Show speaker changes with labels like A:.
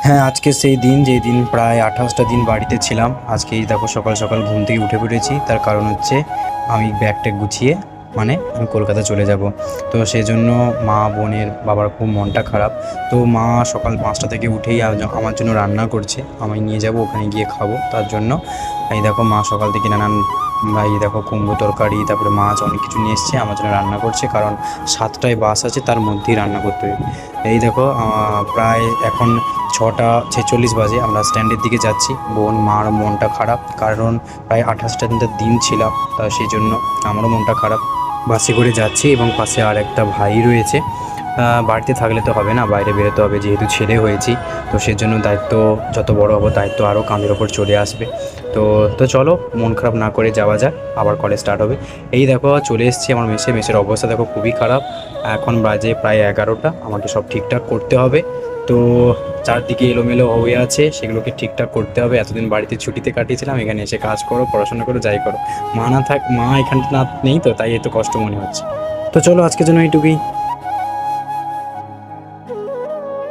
A: হ্যাঁ, আজকে সেই দিন যেই দিন প্রায় 28টা দিন বাড়িতে ছিলাম। আজকেই দেখো সকাল সকাল ঘুম থেকে উঠে পড়েছি। তার কারণ হচ্ছে আমি ব্যাগটা গুছিয়ে আমি কলকাতা চলে যাব। তো সেজন্য মা, বোনের, বাবার খুব মনটা খারাপ। তো মা সকাল 5টা থেকে উঠেই আমার জন্য রান্না করছে। আমি নিয়ে যাব, ওখানে গিয়ে খাবো। তার জন্য এই দেখো মা সকাল থেকে নানান এই দেখো কুমড়ো তরকারি, তারপরে মাছ অনেক কিছু নিয়ে এসছে আমার জন্য রান্না করছে। কারণ 7টায় বাস আছে, তার মধ্যেই রান্না করতে হবে। এই দেখো প্রায় এখন 6টা 46 বাজে, আমরা স্ট্যান্ডের দিকে যাচ্ছি। মার মনটা খারাপ, কারণ প্রায় 28টা দিন ছিলাম, তা সেই জন্য আমারও মনটা খারাপ। বাসে করে যাচ্ছি এবং পাশে আর একটা ভাই রয়েছে। বাড়িতে থাকলে তো হবে না, বাইরে বেরোতে হবে, যেহেতু ছেলে হয়েছি। তো সেজন্য দায়িত্ব, যত বড় হবো দায়িত্ব আরও কাঁধের ওপর চলে আসবে। তো তো চলো, মন খারাপ না করে যাওয়া যাক, আবার কলেজ স্টার্ট হবে। এই দেখো চলে এসেছি আমার মেসের অবস্থা দেখো খুবই খারাপ। এখন বাজে প্রায় 11টা, আমাকে সব ঠিকঠাক করতে হবে। তো চারদিকে এলোমেলো হয়ে আছে, সেগুলোকে ঠিকঠাক করতে হবে। এতদিন বাড়িতে ছুটিতে কাটিয়েছিলাম, এখানে এসে কাজ করো, পড়াশোনা করো, যাই করো। মা এখানটা নেই, তো তাই এত কষ্ট মনে হচ্ছে। তো চলো, আজকের জন্য এইটুকুই।